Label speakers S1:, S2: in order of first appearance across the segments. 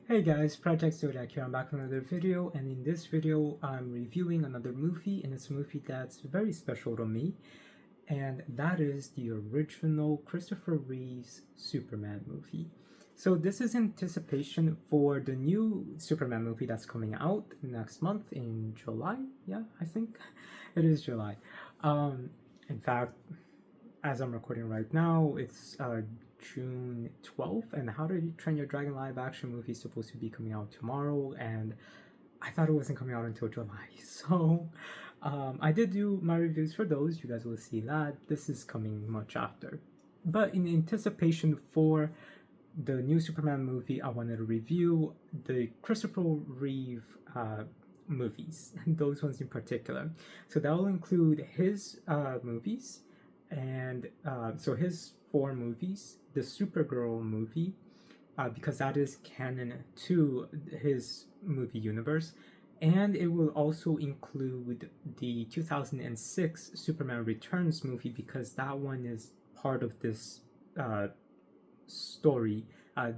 S1: Hey guys, project-zodiac here. I'm back with another video, and in this video I'm reviewing another movie, and it's a movie that's very special to me, and that is the original Christopher Reeve's Superman movie. So this is anticipation for the new Superman movie that's coming out next month in July. Yeah, I think it is July. In fact, as I'm recording right now, it's June 12th, and How to Train Your Dragon live action movie is supposed to be coming out tomorrow, and I thought it wasn't coming out until July. So I did do my reviews for those. You guys will see that. This is coming much after. But in anticipation for the new Superman movie, I wanted to review the Christopher Reeve movies, those ones in particular. So that will include his movies, and so his four movies, the Supergirl movie, because that is canon to his movie universe, and it will also include the 2006 Superman Returns movie because that one is part of this story,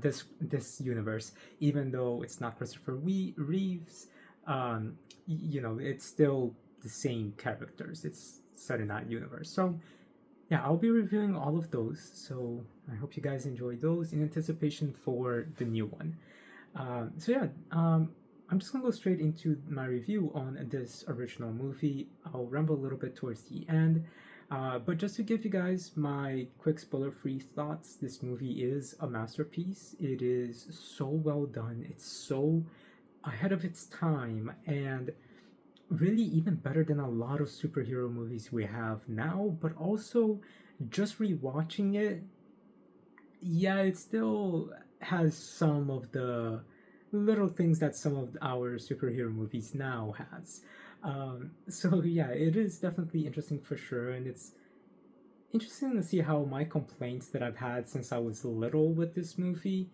S1: this universe. Even though it's not Christopher Reeves, it's still the same characters. It's set in that universe. So yeah, I'll be reviewing all of those, so I hope you guys enjoy those in anticipation for the new one. I'm just gonna go straight into my review on this original movie. I'll ramble a little bit towards the end, but just to give you guys my quick spoiler-free thoughts, this movie is a masterpiece. It is so well done. It's so ahead of its time, and really even better than a lot of superhero movies we have now. But also, just rewatching it, yeah, it still has some of the little things that some of our superhero movies now has. So yeah, it is definitely interesting for sure, and it's interesting to see how my complaints that I've had since I was little with this movie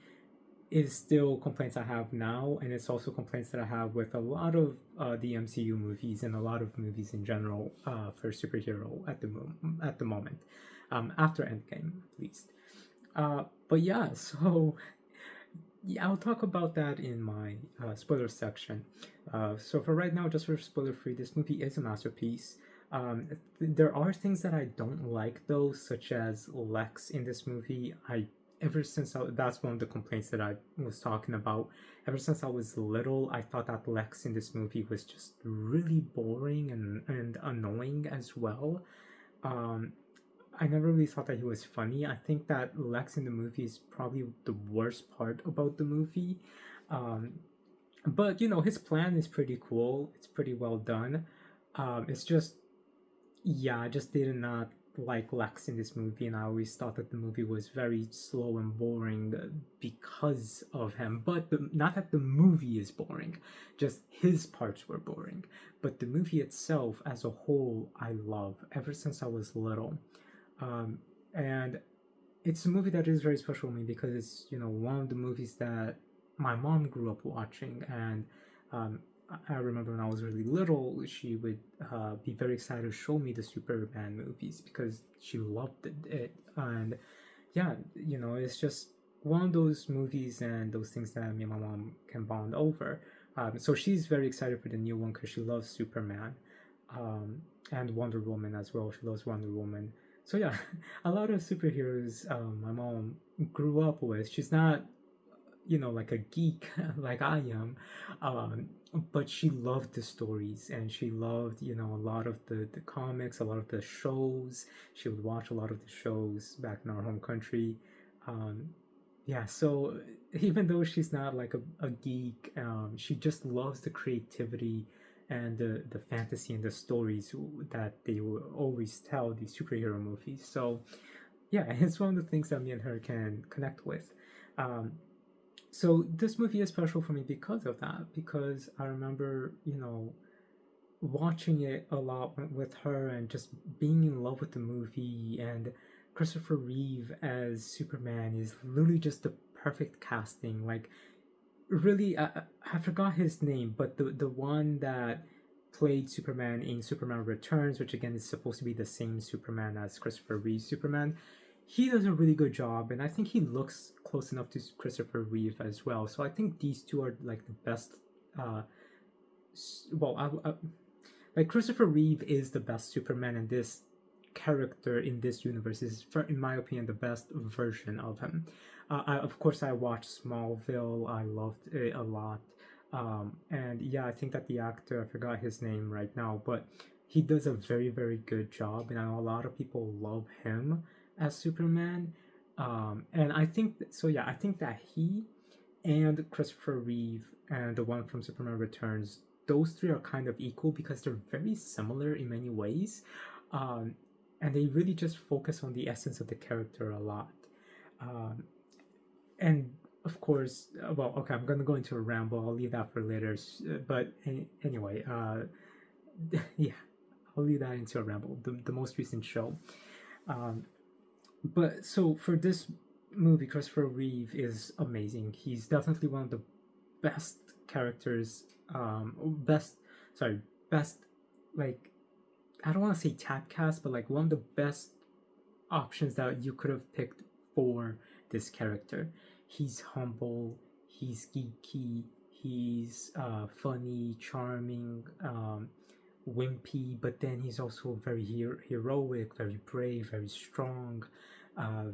S1: is still complaints I have now, and it's also complaints that I have with a lot of the MCU movies and a lot of movies in general for superhero at the moment, after Endgame at least. But yeah, so yeah, I'll talk about that in my spoiler section. So for right now, just for spoiler free, this movie is a masterpiece. There are things that I don't like though, such as Lex in this movie. That's one of the complaints that I was talking about. Ever since I was little, I thought that Lex in this movie was just really boring and annoying as well. Um, I never really thought that he was funny. I think that Lex in the movie is probably the worst part about the movie. Um, but his plan is pretty cool. It's pretty well done. It's just, yeah, I just did not like Lex in this movie, and I always thought that the movie was very slow and boring because of him. But not that the movie is boring, just his parts were boring. But the movie itself, as a whole, I love ever since I was little. Um, and it's a movie that is very special to me because it's one of the movies that my mom grew up watching, and um, I remember when I was really little, she would be very excited to show me the Superman movies because she loved it. And yeah, it's just one of those movies and those things that me and my mom can bond over. So she's very excited for the new one because she loves Superman, and Wonder Woman as well. She loves Wonder Woman. So yeah, a lot of superheroes my mom grew up with. She's not, like a geek like I am, um, but she loved the stories, and she loved, a lot of the comics, a lot of the shows. She would watch a lot of the shows back in our home country. Um, yeah, so even though she's not like a geek, she just loves the creativity and the fantasy and the stories that they will always tell these superhero movies. So yeah, it's one of the things that me and her can connect with. Um, so this movie is special for me because of that, because I remember watching it a lot with her and just being in love with the movie. And Christopher Reeve as Superman is literally just the perfect casting. Like, really, I forgot his name, but the one that played Superman in Superman Returns, which again is supposed to be the same Superman as Christopher Reeve's Superman, he does a really good job, and I think he looks close enough to Christopher Reeve as well. So I think these two are like the best. Uh, well, like Christopher Reeve is the best Superman, and this character in this universe is, in my opinion, the best version of him. Of course, I watched Smallville. I loved it a lot. And yeah, I think that the actor, I forgot his name right now, but he does a very, very good job, and I know a lot of people love him as Superman. And I think so. Yeah, I think that he and Christopher Reeve and the one from Superman Returns, those three are kind of equal because they're very similar in many ways. Um, and they really just focus on the essence of the character a lot. Um, and of course, well, okay, I'm gonna go into a ramble. I'll leave that for later. But anyway, yeah, I'll leave that into a ramble. The most recent show. Um, but so for this movie, Christopher Reeve is amazing. He's definitely one of the best characters. Best, sorry, best, like, I don't want to say typecast, but like one of the best options that you could have picked for this character. He's humble, he's geeky, he's funny, charming, wimpy, but then he's also very heroic, very brave, very strong, uh,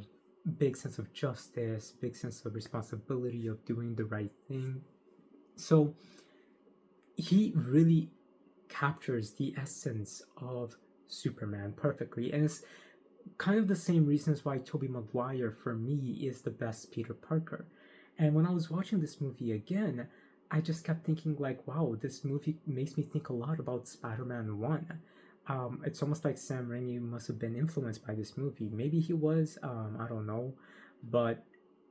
S1: big sense of justice, big sense of responsibility of doing the right thing. So he really captures the essence of Superman perfectly, and it's kind of the same reasons why Tobey Maguire for me is the best Peter Parker. And when I was watching this movie again, I just kept thinking like, wow, this movie makes me think a lot about Spider-Man 1. It's almost like Sam Raimi must have been influenced by this movie. Maybe he was, I don't know. But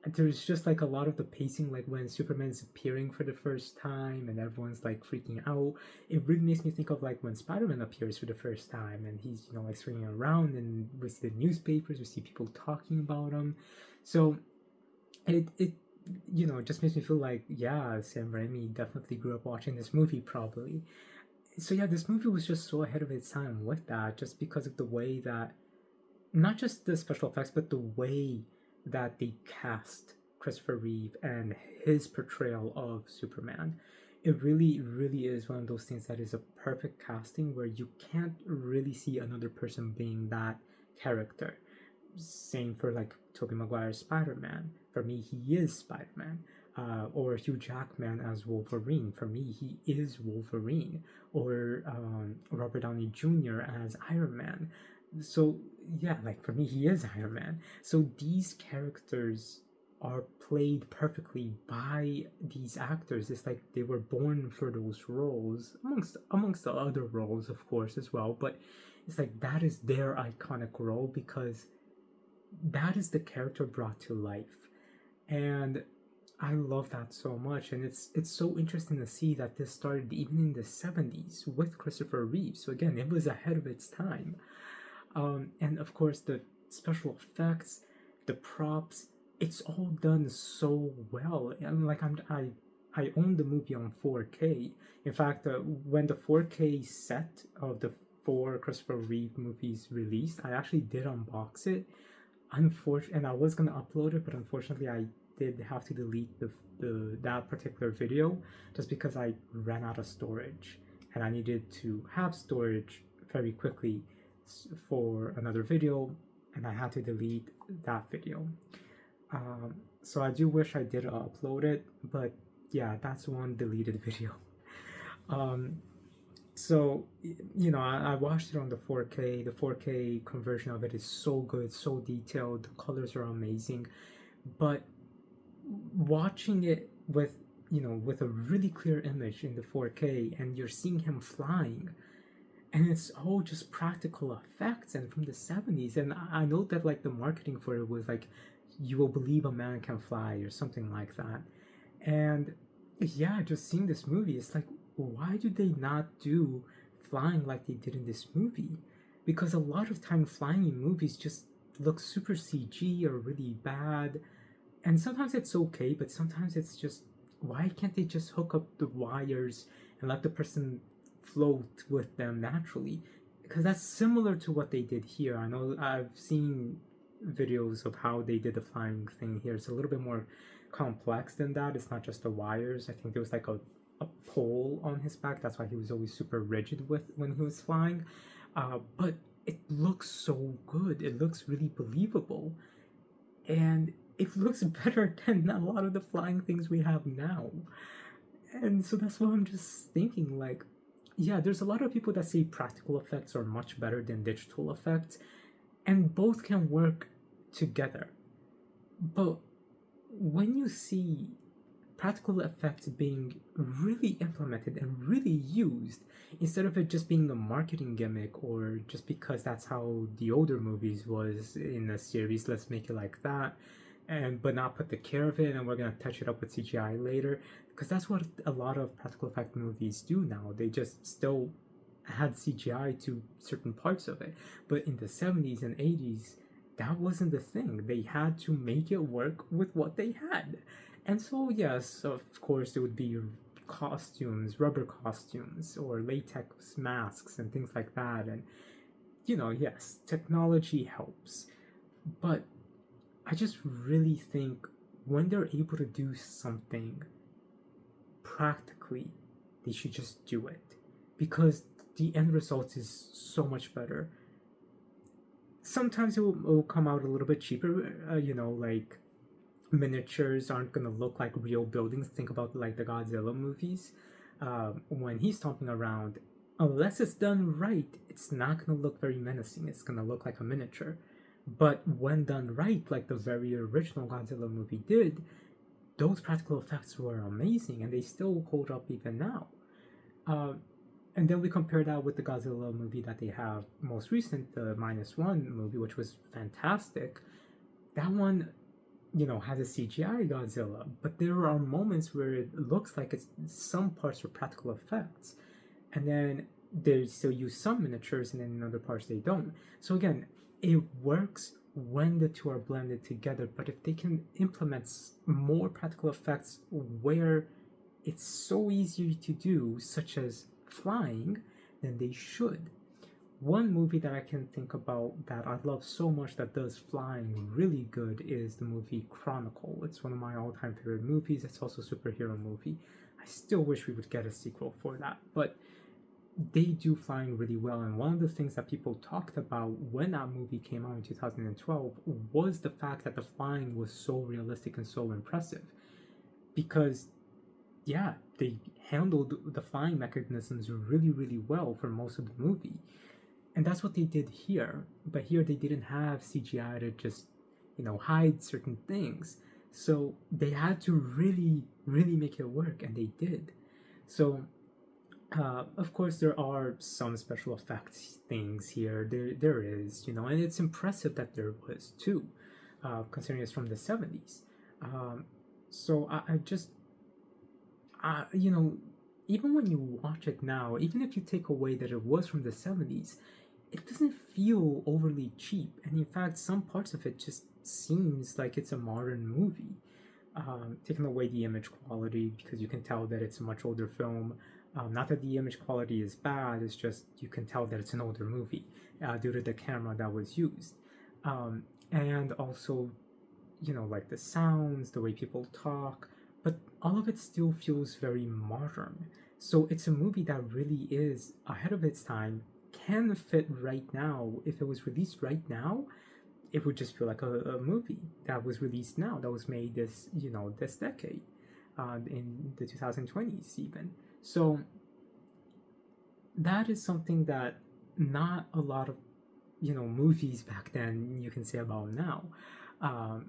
S1: there's just like a lot of the pacing, like when Superman's appearing for the first time and everyone's like freaking out. It really makes me think of like when Spider-Man appears for the first time and he's, you know, like swinging around, and we see the newspapers, we see people talking about him. So it you know, it just makes me feel like, yeah, Sam Raimi definitely grew up watching this movie probably. So yeah, this movie was just so ahead of its time with that, just because of the way that, not just the special effects, but the way that they cast Christopher Reeve and his portrayal of Superman. It really, really is one of those things that is a perfect casting where you can't really see another person being that character. Same for like Tobey Maguire's Spider-Man. For me, he is Spider-Man. Or Hugh Jackman as Wolverine. For me, he is Wolverine. Or Robert Downey Jr. as Iron Man. So yeah, like for me, he is Iron Man. So these characters are played perfectly by these actors. It's like they were born for those roles, amongst the other roles, of course, as well. But it's like that is their iconic role because that is the character brought to life, and I love that so much. And it's so interesting to see that this started even in the 70s with Christopher Reeve. So again, it was ahead of its time. And of course, the special effects, the props, it's all done so well. And like I own the movie on 4K. In fact, when the 4K set of the four Christopher Reeve movies released, I actually did unbox it. Unfortunately, and I was gonna upload it, but unfortunately, I did have to delete the that particular video just because I ran out of storage, and I needed to have storage very quickly for another video, and I had to delete that video. So I do wish I did upload it, but yeah, that's one deleted video. Um, so you know, I watched it on the 4K. The 4K conversion of it is so good, so detailed. The colors are amazing, but watching it with, you know, with a really clear image in the 4K, and you're seeing him flying, and it's all just practical effects and from the 70s. And I know that like the marketing for it was like, you will believe a man can fly or something like that. And yeah, just seeing this movie, it's like, why do they not do flying like they did in this movie? Because a lot of time flying in movies just looks super CG or really bad. And sometimes it's okay, but sometimes it's just, why can't they just hook up the wires and let the person float with them naturally? Because that's similar to what they did here. I know I've seen videos of how they did the flying thing here. It's a little bit more complex than that. It's not just the wires. I think there was like a pole on his back. That's why he was always super rigid with when he was flying. But it looks so good. It looks really believable. And it looks better than a lot of the flying things we have now. And so that's why I'm just thinking, like, yeah, there's a lot of people that say practical effects are much better than digital effects, and both can work together. But when you see practical effects being really implemented and really used, instead of it just being a marketing gimmick or just because that's how the older movies was in a series, let's make it like that, and but not put the care of it, and we're gonna touch it up with CGI later, because that's what a lot of practical effect movies do now. They just still had CGI to certain parts of it, but in the 70s and 80s, that wasn't the thing. They had to make it work with what they had. And so, yes, of course, it would be costumes, rubber costumes, or latex masks, and things like that. And, yes, technology helps. But I just really think when they're able to do something practically, they should just do it. Because the end result is so much better. Sometimes it will come out a little bit cheaper, like miniatures aren't gonna look like real buildings. Think about like the Godzilla movies. When he's stomping around, unless it's done right, it's not gonna look very menacing. It's gonna look like a miniature. But when done right, like the very original Godzilla movie did, those practical effects were amazing, and they still hold up even now. And then we compare that with the Godzilla movie that they have most recent, the -1 movie, which was fantastic. That one, has a CGI Godzilla, but there are moments where it looks like it's some parts are practical effects, and then they still use some miniatures, and then in other parts they don't. So again, it works when the two are blended together, but if they can implement more practical effects where it's so easy to do, such as flying, then they should. One movie that I can think about that I love so much that does flying really good is the movie Chronicle. It's one of my all-time favorite movies. It's also a superhero movie. I still wish we would get a sequel for that, but they do flying really well. And one of the things that people talked about when that movie came out in 2012 was the fact that the flying was so realistic and so impressive. Because, yeah, they handled the flying mechanisms really, really well for most of the movie. And that's what they did here. But here they didn't have CGI to just, hide certain things. So they had to really, really make it work, and they did. So, of course, there are some special effects things here. There is, and it's impressive that there was too, considering it's from the 70s. So I just, even when you watch it now, even if you take away that it was from the 70s, it doesn't feel overly cheap. And in fact, some parts of it just seems like it's a modern movie. Taking away the image quality, because you can tell that it's a much older film. Not that the image quality is bad, it's just you can tell that it's an older movie due to the camera that was used. And also, like the sounds, the way people talk, but all of it still feels very modern. So it's a movie that really is ahead of its time, can fit right now. If it was released right now, it would just feel like a movie that was released now, that was made this decade, in the 2020s even. So that is something that not a lot of movies back then you can say about now. A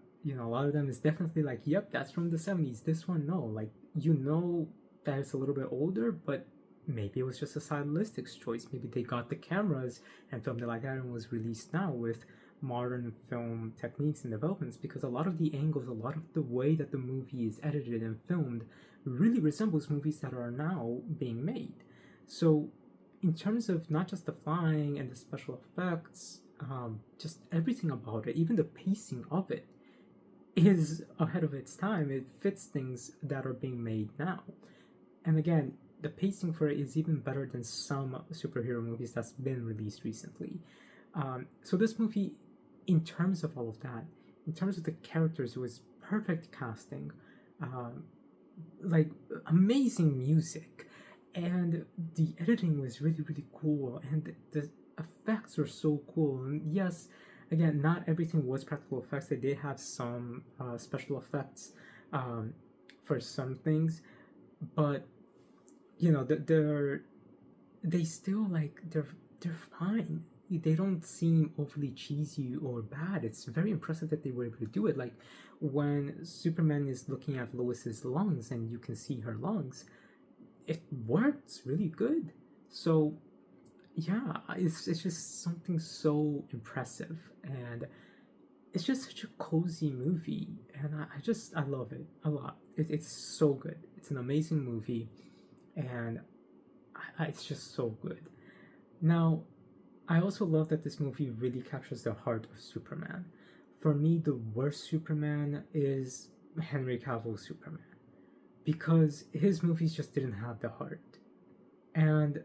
S1: lot of them is definitely like, yep, that's from the 70s. This one, no, like, that it's a little bit older, but maybe it was just a stylistic choice. Maybe they got the cameras and filmed it like that and was released now with modern film techniques and developments, because a lot of the angles, a lot of the way that the movie is edited and filmed really resembles movies that are now being made. So in terms of not just the flying and the special effects, just everything about it, even the pacing of it is ahead of its time. It fits things that are being made now. And again, the pacing for it is even better than some superhero movies that's been released recently. So this movie in terms of all of that, in terms of the characters, it was perfect casting, um, like amazing music, and the editing was really really cool, and the effects were so cool. And yes, again, not everything was practical effects. They did have some special effects um, for some things, but you know they still like they're fine. They don't seem overly cheesy or bad. It's very impressive that they were able to do it. Like when Superman is looking at Lois's lungs and you can see her lungs, it works really good. So yeah, it's just something so impressive, and it's just such a cozy movie, and I love it a lot. It's so good. It's an amazing movie, and it's just so good. Now, I also love that this movie really captures the heart of Superman. For me, the worst Superman is Henry Cavill's Superman because his movies just didn't have the heart. And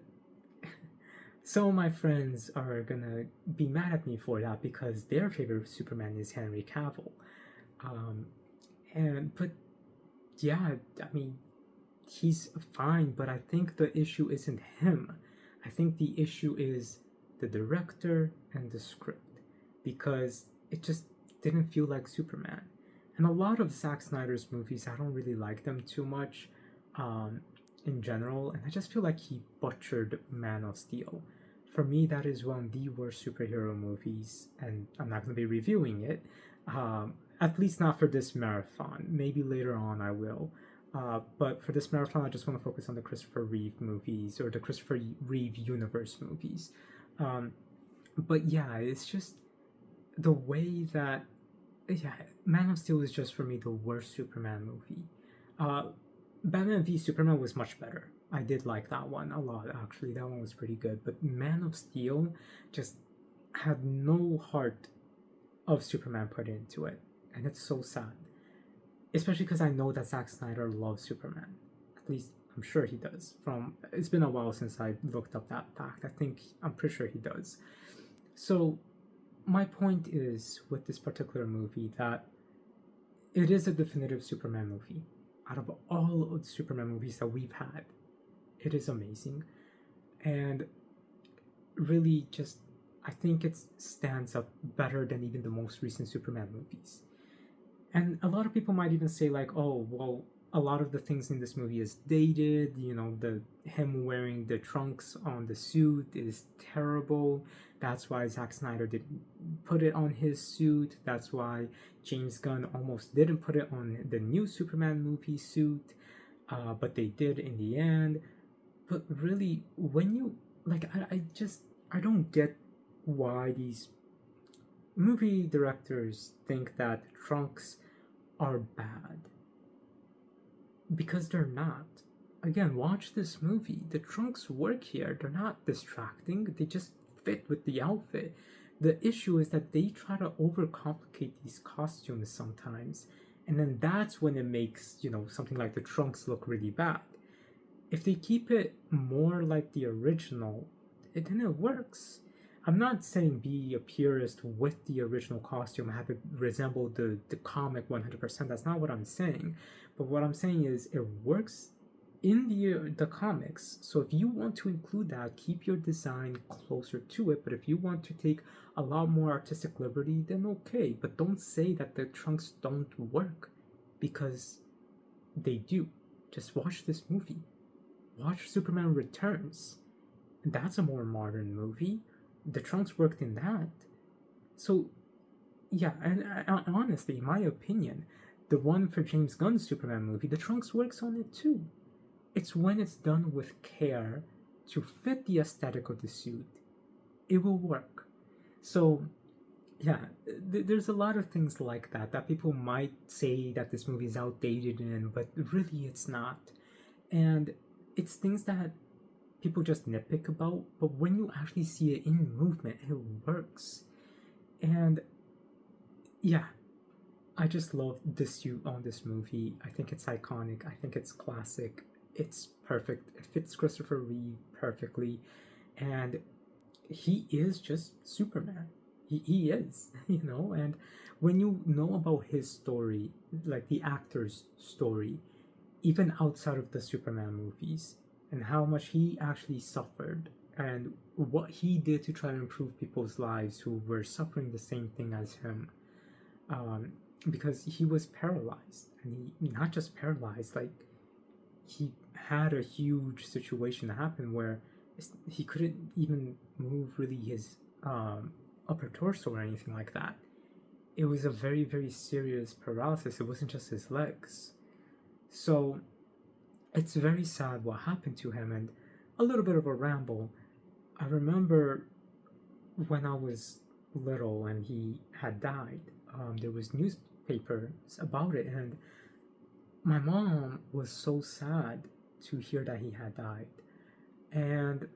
S1: some of my friends are gonna be mad at me for that because their favorite Superman is Henry Cavill. Um, but yeah, I mean, he's fine, but I think the issue isn't him. I think the issue is the director and the script because it just didn't feel like Superman. And a lot of Zack Snyder's movies, I don't really like them too much um, in general, and I just feel like he butchered Man of Steel. For me, that is one of the worst superhero movies, and I'm not going to be reviewing it, at least not for this marathon. Maybe later on I will. But for this marathon, I just want to focus on the Christopher Reeve movies or the Christopher Reeve universe movies. Um, but yeah, it's just the way that yeah, Man of Steel is just for me the worst Superman movie. Uh, Batman v Superman was much better. I did like that one a lot actually. That one was pretty good. But Man of Steel just had no heart of Superman put into it, and it's so sad. Especially because I know that Zack Snyder loves Superman. At least I'm sure he does. From it's been a while since I looked up that fact. I'm pretty sure he does. So my point is with this particular movie that it is a definitive Superman movie. Out of all of the Superman movies that we've had, it is amazing. And really just I think it stands up better than even the most recent Superman movies. And a lot of people might even say like, oh, well, a lot of the things in this movie is dated. You know, the him wearing the trunks on the suit is terrible. That's why Zack Snyder didn't put it on his suit. That's why James Gunn almost didn't put it on the new Superman movie suit, but they did in the end. But really, when you like, I don't get why these movie directors think that trunks are bad because they're not. Again, watch this movie. The trunks work here. They're not distracting. They just fit with the outfit. The issue is that they try to overcomplicate these costumes sometimes, and then that's when it makes, something like the trunks look really bad. If they keep it more like the original, then it works. I'm not saying be a purist with the original costume, have it resemble the comic 100%. That's not what I'm saying. But what I'm saying is it works in the comics. So if you want to include that, keep your design closer to it. But if you want to take a lot more artistic liberty, then okay. But don't say that the trunks don't work because they do. Just watch this movie. Watch Superman Returns. That's a more modern movie. The trunks worked in that. So, yeah, and honestly, in my opinion, the one for James Gunn's Superman movie, the trunks works on it too. It's when it's done with care to fit the aesthetic of the suit, it will work. So, yeah, there's a lot of things like that people might say that this movie is outdated in, but really it's not. And it's things that people just nitpick about, but when you actually see it in movement, it works. And yeah, I just love this suit on this movie. I think it's iconic. I think it's classic. It's perfect. It fits Christopher Reeve perfectly. And he is just Superman. he is, and when you know about his story, like the actor's story, even outside of the Superman movies, and how much he actually suffered and what he did to try to improve people's lives who were suffering the same thing as him. Um, because he was paralyzed, and he not just paralyzed, like he had a huge situation happen where he couldn't even move really his upper torso or anything like that. It was a very, very serious paralysis. It wasn't just his legs. So it's very sad what happened to him. And a little bit of a ramble. I remember when I was little and he had died, there was newspapers about it, and my mom was so sad to hear that he had died. And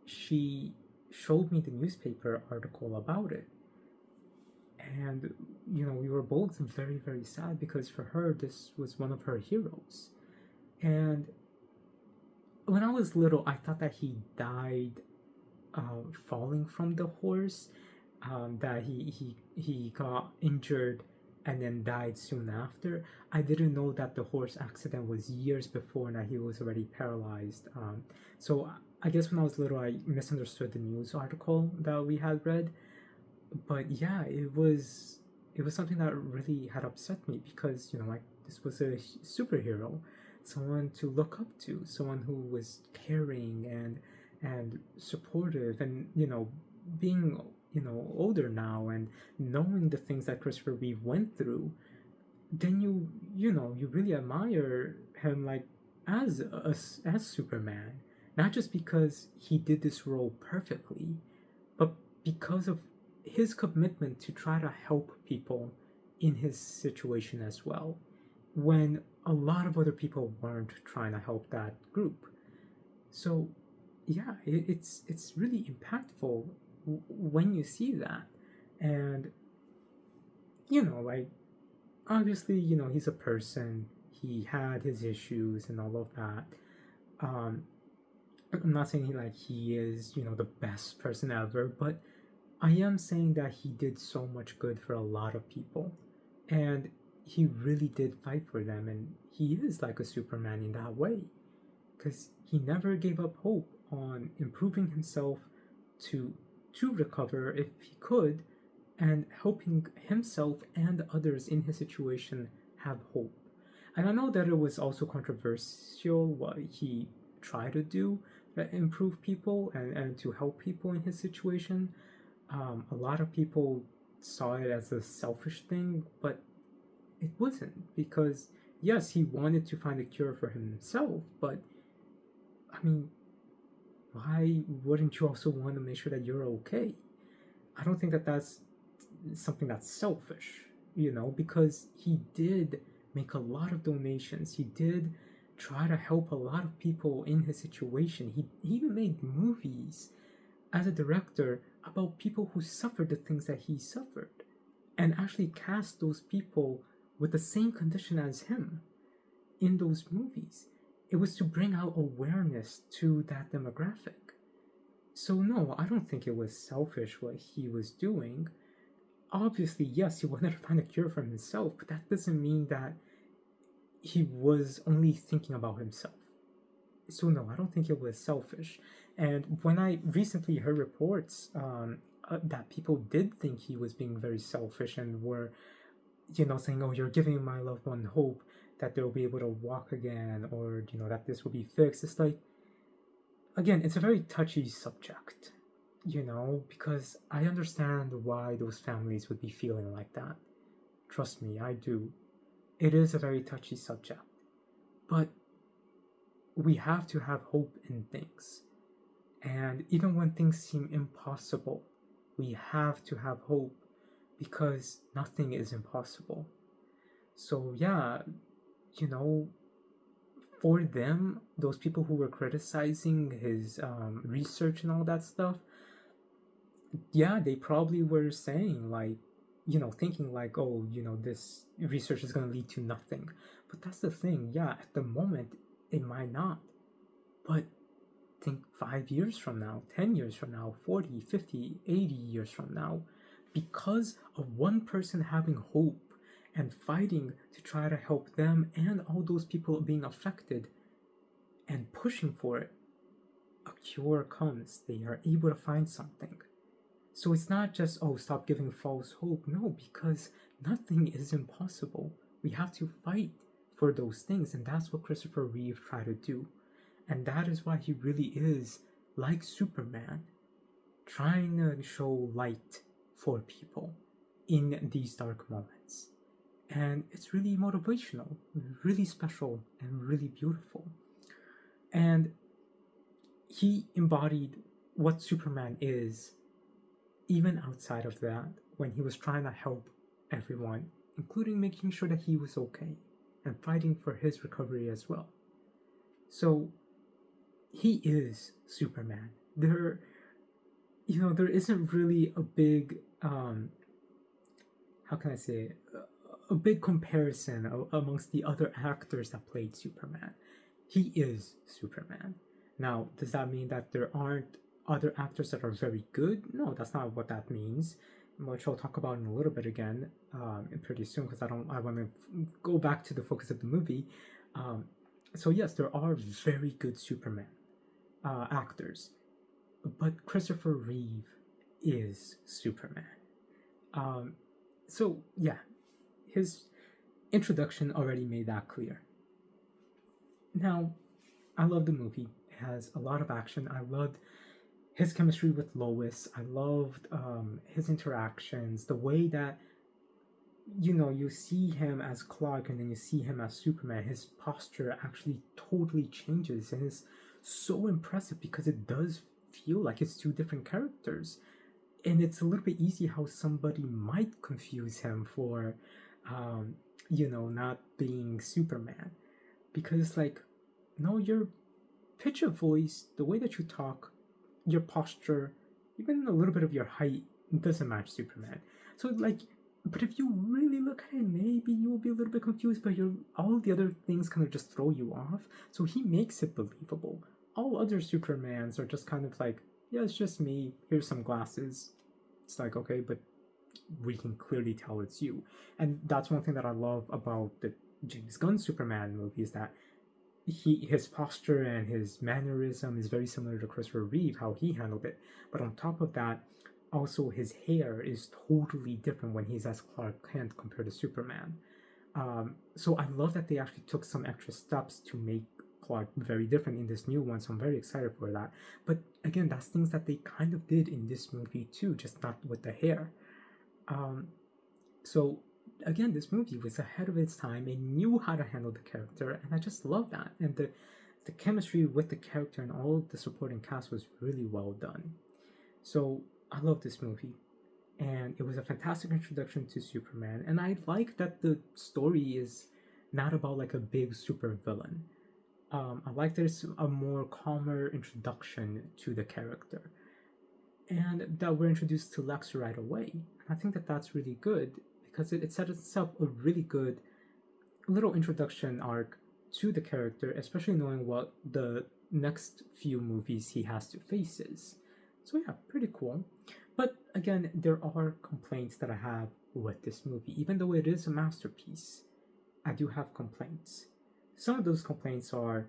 S1: she showed me the newspaper article about it. And, we were both very, very sad because for her, this was one of her heroes. And when I was little, I thought that he died falling from the horse, that he got injured and then died soon after. I didn't know that the horse accident was years before and that he was already paralyzed. So I guess when I was little, I misunderstood the news article that we had read. But yeah, it was something that really had upset me because like this was a superhero, someone to look up to, someone who was caring and supportive, and being older now and knowing the things that Christopher Reeve went through, then you really admire him, like as Superman, not just because he did this role perfectly, but because of his commitment to try to help people in his situation as well, when a lot of other people weren't trying to help that group. So yeah, it's really impactful when you see that. And like obviously he's a person, he had his issues and all of that. I'm not saying he is the best person ever, but I am saying that he did so much good for a lot of people, and he really did fight for them, and he is like a Superman in that way, because he never gave up hope on improving himself to recover if he could, and helping himself and others in his situation have hope. And I know that it was also controversial what he tried to do to improve people and to help people in his situation. A lot of people saw it as a selfish thing, but it wasn't, because yes, he wanted to find a cure for himself, but I mean, why wouldn't you also want to make sure that you're okay? I don't think that that's something that's selfish, because he did make a lot of donations. He did try to help a lot of people in his situation. He even made movies as a director about people who suffered the things that he suffered, and actually cast those people with the same condition as him in those movies. It was to bring out awareness to that demographic. So no, I don't think it was selfish what he was doing. Obviously, yes, he wanted to find a cure for himself, but that doesn't mean that he was only thinking about himself. So no, I don't think it was selfish. And when I recently heard reports that people did think he was being very selfish and were, saying, "Oh, you're giving my loved one hope that they'll be able to walk again, or that this will be fixed," it's like, again, it's a very touchy subject, because I understand why those families would be feeling like that. Trust me, I do. It is a very touchy subject, but we have to have hope in things. And even when things seem impossible, we have to have hope, because nothing is impossible. So, yeah, for them, those people who were criticizing his research and all that stuff, yeah, they probably were saying, like, thinking like, oh, this research is going to lead to nothing. But that's the thing, yeah, at the moment, it might not. But think 5 years from now, 10 years from now, 40, 50, 80 years from now, because of one person having hope and fighting to try to help them and all those people being affected and pushing for it, a cure comes. They are able to find something. So it's not just, oh, stop giving false hope. No, because nothing is impossible. We have to fight for those things, and that's what Christopher Reeve tried to do. And that is why he really is like Superman, trying to show light for people in these dark moments. And it's really motivational, really special, and really beautiful. And he embodied what Superman is, even outside of that, when he was trying to help everyone, including making sure that he was okay and fighting for his recovery as well. So he is Superman. There isn't really a big how can I say it? A big comparison amongst the other actors that played Superman. He is Superman. Now, does that mean that there aren't other actors that are very good? No, that's not what that means, which I'll talk about in a little bit again, pretty soon, because I want to go back to the focus of the movie. So yes, there are very good Superman actors, but Christopher Reeve is Superman. So yeah, his introduction already made that clear. Now, I love the movie. It has a lot of action. I loved his chemistry with Lois. I loved his interactions, the way that you see him as Clark and then you see him as Superman. His posture actually totally changes, and it's so impressive because it does feel like it's two different characters. And it's a little bit easy how somebody might confuse him for not being Superman, because like, no, your pitch of voice, the way that you talk, your posture, even a little bit of your height doesn't match Superman. So like, but if you really look at it, maybe you will be a little bit confused, but all the other things kind of just throw you off. So he makes it believable. All other Supermans are just kind of like, yeah, it's just me. Here's some glasses. It's like, okay, but we can clearly tell it's you. And that's one thing that I love about the James Gunn Superman movie, is that his posture and his mannerism is very similar to Christopher Reeve, how he handled it. But on top of that, also his hair is totally different when he's as Clark Kent compared to Superman. So I love that they actually took some extra steps to make Clark very different in this new one, so I'm very excited for that. But again, that's things that they kind of did in this movie too, just not with the hair. So again, this movie was ahead of its time. It knew how to handle the character, and I just love that. And the chemistry with the character and all of the supporting cast was really well done. So I love this movie, and it was a fantastic introduction to Superman. And I like that the story is not about like a big super villain. I like there's a more calmer introduction to the character, and that we're introduced to Lex right away. I think that that's really good because it sets up a really good little introduction arc to the character, especially knowing what the next few movies he has to face is. So yeah, pretty cool. But again, there are complaints that I have with this movie. Even though it is a masterpiece, I do have complaints. Some of those complaints are,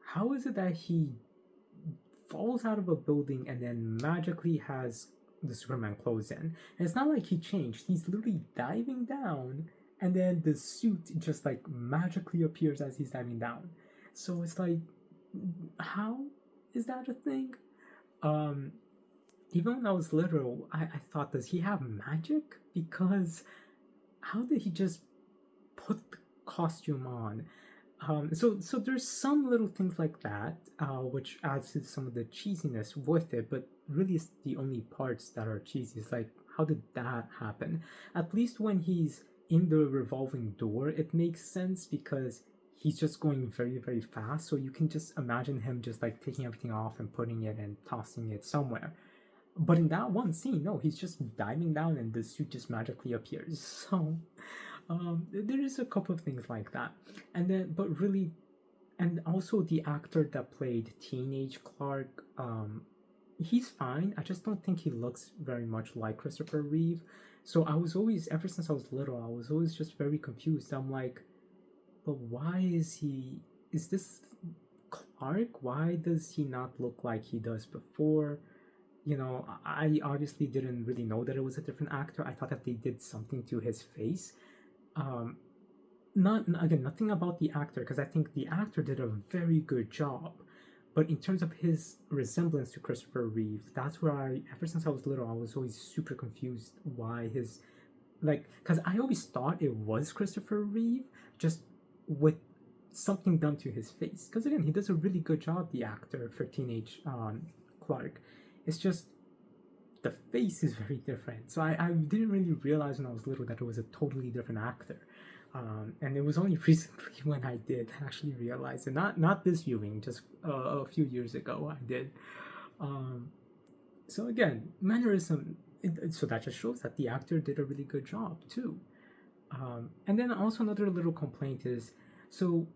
S1: how is it that he falls out of a building and then magically has the Superman clothes in? And it's not like he changed. He's literally diving down, and then the suit just like magically appears as he's diving down. So it's like, how is that a thing? Even when I was little, I thought, does he have magic? Because how did he just put the costume on? So there's some little things like that, which adds to some of the cheesiness with it, but really it's the only parts that are cheesy. It's like, how did that happen? At least when he's in the revolving door, it makes sense because he's just going very, very fast. So you can just imagine him just like taking everything off and putting it and tossing it somewhere. But in that one scene, no, he's just diving down and the suit just magically appears. So there is a couple of things like that. And then, but really, and also the actor that played teenage Clark, he's fine. I just don't think he looks very much like Christopher Reeve. So I was always, ever since I was little, I was always just very confused. I'm like, but why is he? Is this Clark? Why does he not look like he does before? You know, I obviously didn't really know that it was a different actor. I thought that they did something to his face. Um, not again, nothing about the actor because I think the actor did a very good job. But in terms of his resemblance to Christopher Reeve, that's where ever since I was little, I was always super confused why his, like, because I always thought it was Christopher Reeve, just with something done to his face. Because again, he does a really good job, the actor for Teenage Clark. It's just the face is very different. So I didn't really realize when I was little that it was a totally different actor. And it was only recently when I did actually realize it. Not this viewing, just a few years ago I did. So again, mannerism. So that just shows that the actor did a really good job too. And then also another little complaint is, so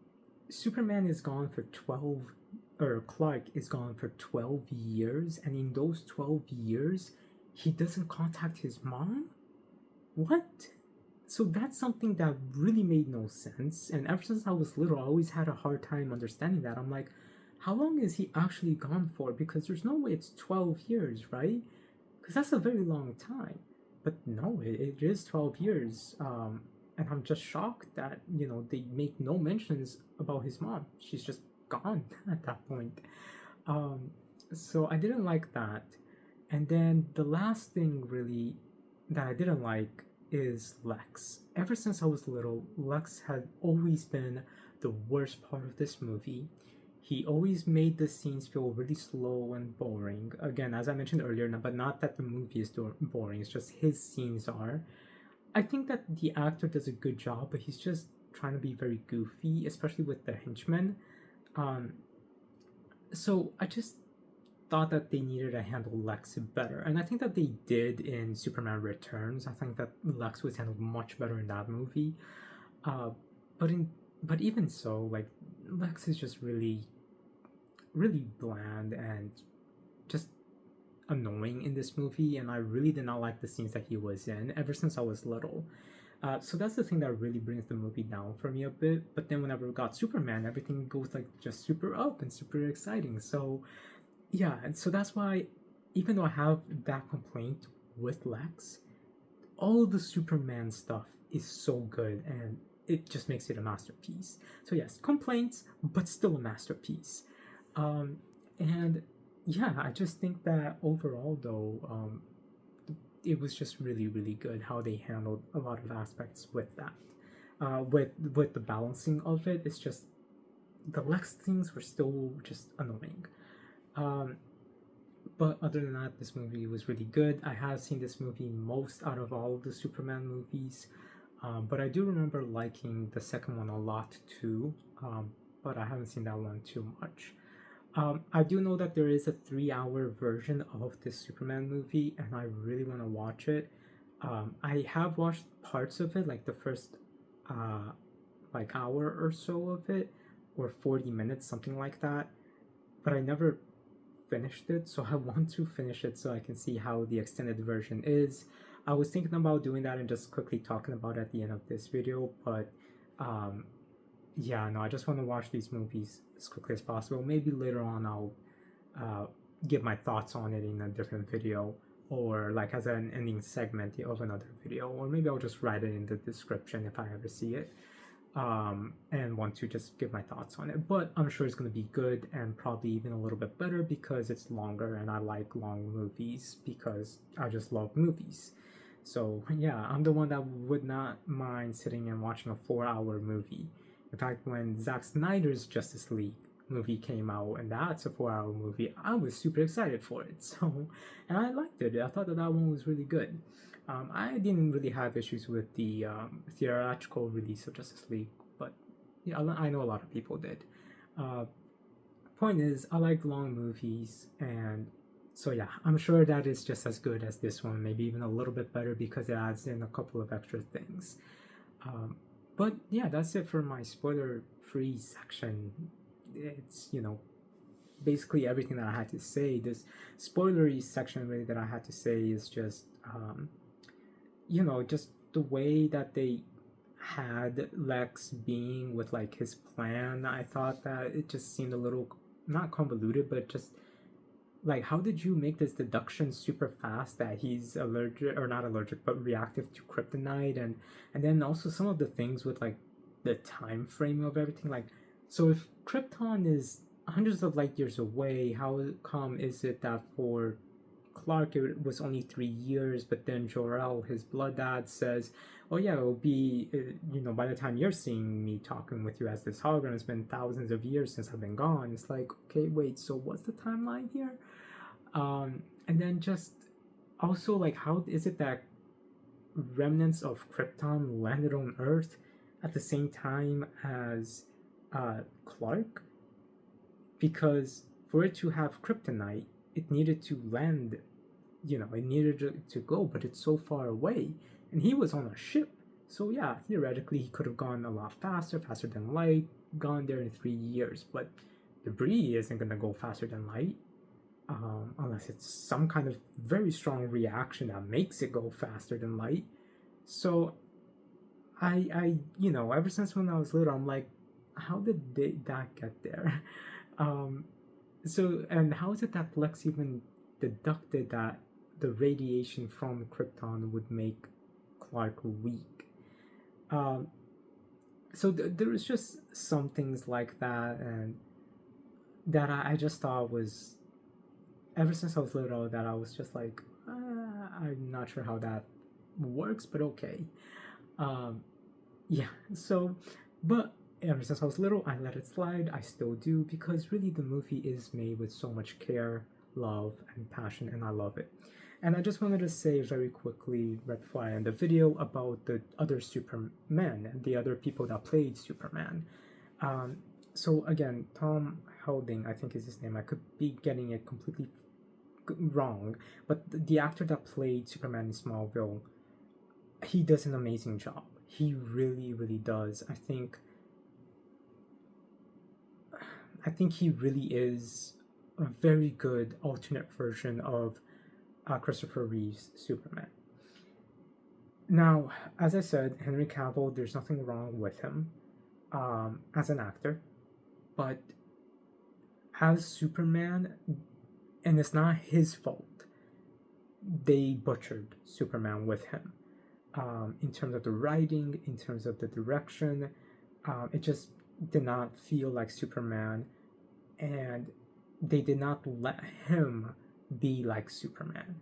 S1: Superman is gone for 12, or Clark is gone for 12 years, and in those 12 years, he doesn't contact his mom? What? So that's something that really made no sense. And ever since I was little, I always had a hard time understanding that. I'm like, how long is he actually gone for? Because there's no way it's 12 years, right? Because that's a very long time. But no, it is 12 years. And I'm just shocked that, you know, they make no mentions about his mom. She's just gone at that point. Um, so I didn't like that. And then the last thing really that I didn't like is Lex. Ever since I was little, Lex had always been the worst part of this movie. He always made the scenes feel really slow and boring. Again, as I mentioned earlier, but not that the movie is boring, it's just his scenes are. I think that the actor does a good job, but he's just trying to be very goofy, especially with the henchmen. Um, so I just thought that they needed to handle Lex better, and I think that they did in Superman Returns. I think that Lex was handled much better in that movie. Uh, but in but even so, like Lex is just really bland and just annoying in this movie, and I really did not like the scenes that he was in ever since I was little. So that's the thing that really brings the movie down for me a bit. But then whenever we got Superman, everything goes like just super up and super exciting. So yeah, and so that's why, even though I have that complaint with Lex, all the Superman stuff is so good and it just makes it a masterpiece. So yes, complaints, but still a masterpiece. Um, and yeah, I just think that overall though, it was just really good how they handled a lot of aspects with that. With the balancing of it, it's just the Lex things were still just annoying. Um, but other than that, this movie was really good. I have seen this movie most out of all of the Superman movies, but I do remember liking the second one a lot too. But I haven't seen that one too much. I do know that there is a 3-hour version of this Superman movie, and I really want to watch it. I have watched parts of it, like the first like hour or so of it, or 40 minutes, something like that. But I never finished it, so I want to finish it so I can see how the extended version is. I was thinking about doing that and just quickly talking about it at the end of this video, but yeah, no, I just want to watch these movies as quickly as possible. Maybe later on I'll give my thoughts on it in a different video, or like as an ending segment of another video, or maybe I'll just write it in the description if I ever see it, and want to just give my thoughts on it. But I'm sure it's going to be good and probably even a little bit better because it's longer, and I like long movies because I just love movies. So yeah, I'm the one that would not mind sitting and watching a 4-hour movie. In fact, when Zack Snyder's Justice League movie came out, and that's a 4-hour movie, I was super excited for it. So, and I liked it. I thought that one was really good. I didn't really have issues with the theatrical release of Justice League, but yeah, I know a lot of people did. Point is, I like long movies, and so yeah, I'm sure that is just as good as this one, maybe even a little bit better because it adds in a couple of extra things. But yeah, that's it for my spoiler-free section. It's, you know, basically everything that I had to say. This spoilery section really that I had to say is just just the way that they had Lex being with like his plan. I thought that it just seemed a little not convoluted, but just like, how did you make this deduction super fast that he's allergic, or not allergic, but reactive to kryptonite? And then also some of the things with like the time frame of everything. Like, so if Krypton is hundreds of light years away, how come is it that for Clark it was only 3 years, but then Jor-El, his blood dad, says, oh yeah, it'll be, by the time you're seeing me talking with you as this hologram, it's been thousands of years since I've been gone. It's like, okay, wait, so what's the timeline here? And then just also, like, how is it that remnants of Krypton landed on Earth at the same time as Clark? Because for it to have kryptonite, it needed to land, it needed to go, but it's so far away. And he was on a ship. So yeah, theoretically, he could have gone a lot faster than light, gone there in 3 years. But debris isn't going to go faster than light. Unless it's some kind of very strong reaction that makes it go faster than light. So I ever since when I was little, I'm like, how did that get there? And how is it that Lex even deducted that the radiation from Krypton would make Clark weak? So there was just some things like that, and that I just thought was, ever since I was little, that I was just like, I'm not sure how that works, but okay. So, but ever since I was little, I let it slide. I still do, because really the movie is made with so much care, love, and passion, and I love it. And I just wanted to say very quickly, right before I end the video, about the other Superman, the other people that played Superman. So again, Tom Helding, I think is his name. I could be getting it completely wrong, but the actor that played Superman in Smallville, he does an amazing job. He really, really does. I think he really is a very good alternate version of Christopher Reeve's Superman. Now, as I said, Henry Cavill, there's nothing wrong with him as an actor, but as Superman, and it's not his fault, they butchered Superman with him. In terms of the writing, in terms of the direction, it just did not feel like Superman, and they did not let him be like Superman.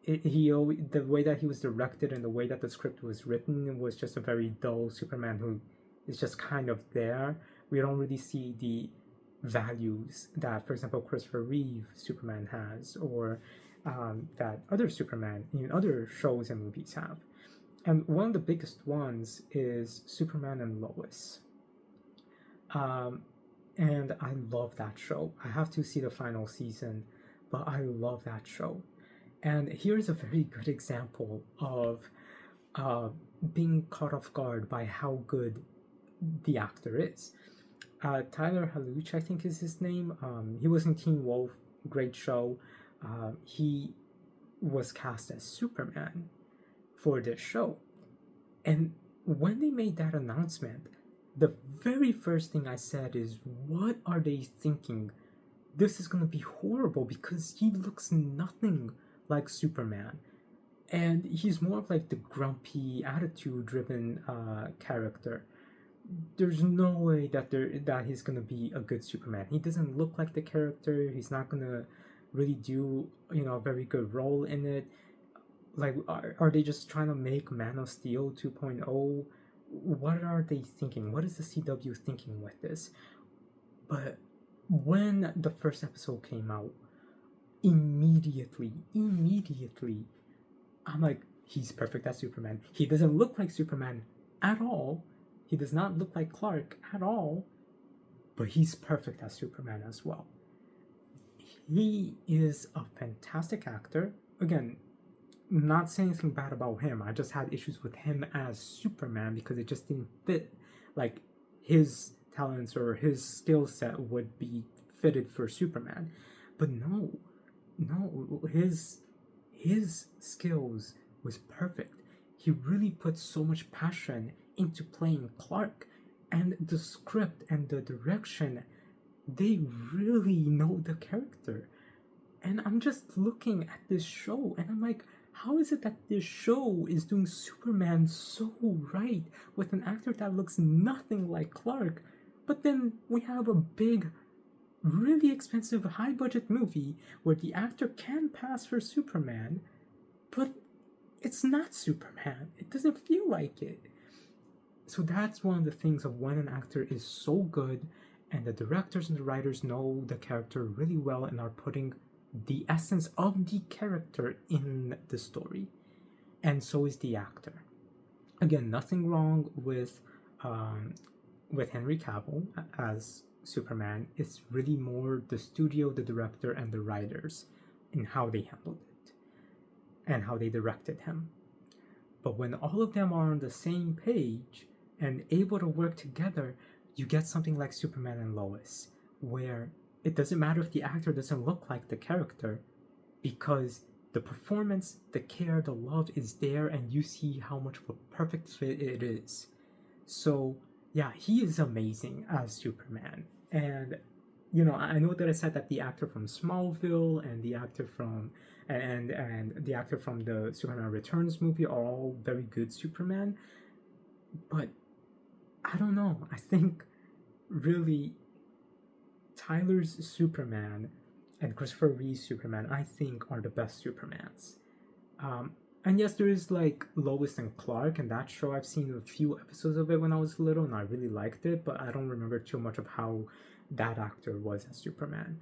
S1: The way that he was directed and the way that the script was written was just a very dull Superman who is just kind of there. We don't really see the values that, for example, Christopher Reeve Superman has, or that other Superman in other shows and movies have. And one of the biggest ones is Superman and Lois. And I love that show. I have to see the final season, but I love that show. And here's a very good example of being caught off guard by how good the actor is. Tyler Haluch, I think is his name. He was in Teen Wolf, great show. He was cast as Superman for this show. And when they made that announcement, the very first thing I said is, what are they thinking? This is going to be horrible, because he looks nothing like Superman. And he's more of like the grumpy, attitude-driven character. There's no way that he's going to be a good Superman. He doesn't look like the character. He's not going to really do, a very good role in it. Like, are they just trying to make Man of Steel 2.0? What are they thinking? What is the CW thinking with this? But when the first episode came out, immediately, I'm like, he's perfect as Superman. He doesn't look like Superman at all. He does not look like Clark at all. But he's perfect as Superman as well. He is a fantastic actor. Again, not saying anything bad about him. I just had issues with him as Superman because it just didn't fit. Like, his talents or his skill set would be fitted for Superman. But no, his skills was perfect. He really put so much passion into playing Clark, and the script and the direction, they really know the character. And I'm just looking at this show and I'm like, how is it that this show is doing Superman so right with an actor that looks nothing like Clark? But then we have a big, really expensive, high budget movie where the actor can pass for Superman, but it's not Superman. It doesn't feel like it. So that's one of the things of when an actor is so good and the directors and the writers know the character really well and are putting the essence of the character in the story. And so is the actor. Again, nothing wrong with Henry Cavill as Superman. It's really more the studio, the director, and the writers in how they handled it and how they directed him. But when all of them are on the same page and able to work together, you get something like Superman and Lois, where it doesn't matter if the actor doesn't look like the character, because the performance, the care, the love is there, and you see how much of a perfect fit it is. So yeah, he is amazing as Superman. And you know, I know that I said that the actor from Smallville and the actor from the actor from the Superman Returns movie are all very good Superman, but I don't know. I think really Tyler's Superman and Christopher Reeve's Superman, I think, are the best Supermans. And yes, there is like Lois and Clark, and that show I've seen a few episodes of it when I was little, and I really liked it, but I don't remember too much of how that actor was as Superman.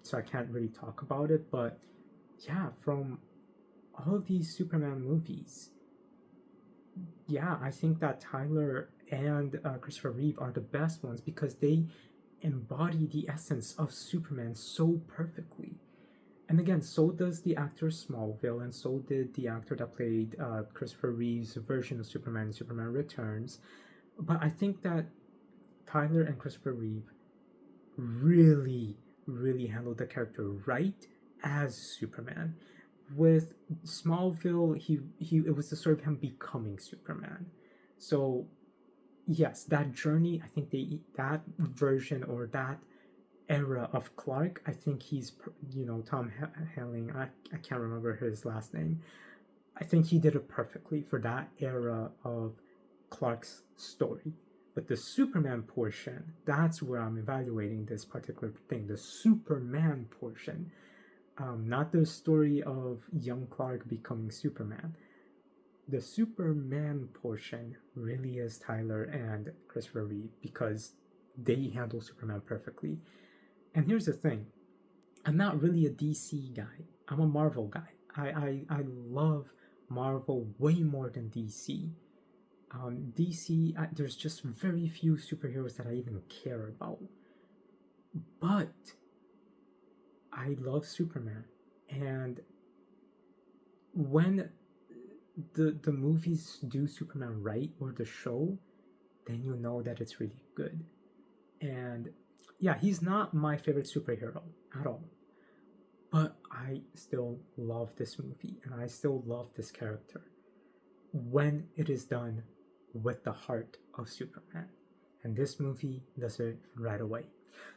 S1: So I can't really talk about it, but yeah, from all of these Superman movies, yeah, I think that Tyler and Christopher Reeve are the best ones because they embody the essence of Superman so perfectly. And again, so does the actor Smallville, and so did the actor that played Christopher Reeve's version of Superman in Superman Returns. But I think that Tyler and Christopher Reeve really, really handled the character right as Superman. With Smallville, he it was the story of him becoming Superman. So yes, that journey, I think that version or that era of Clark, I think he's, you know, Tom Helling, I can't remember his last name. I think he did it perfectly for that era of Clark's story. But the Superman portion, that's where I'm evaluating this particular thing, the Superman portion. Not the story of young Clark becoming Superman. The Superman portion really is Tyler and Christopher Reeve because they handle Superman perfectly. And here's the thing, I'm not really a DC guy. I'm a Marvel guy. I love Marvel way more than DC. DC, there's just very few superheroes that I even care about. But I love Superman. And when the movies do Superman right, or the show, then you know that it's really good. And yeah, he's not my favorite superhero at all, but I still love this movie and I still love this character when it is done with the heart of Superman. And this movie does it right away.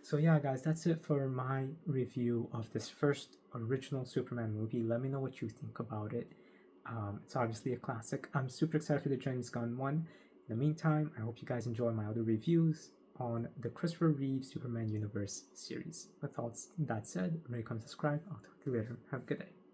S1: So yeah, guys, that's it for my review of this first original Superman movie. Let me know what you think about it. It's obviously a classic. I'm super excited for the James Gunn one. In the meantime, I hope you guys enjoy my other reviews on the Christopher Reeve Superman Universe series. With all that said, remember to come subscribe. I'll talk to you later. Have a good day.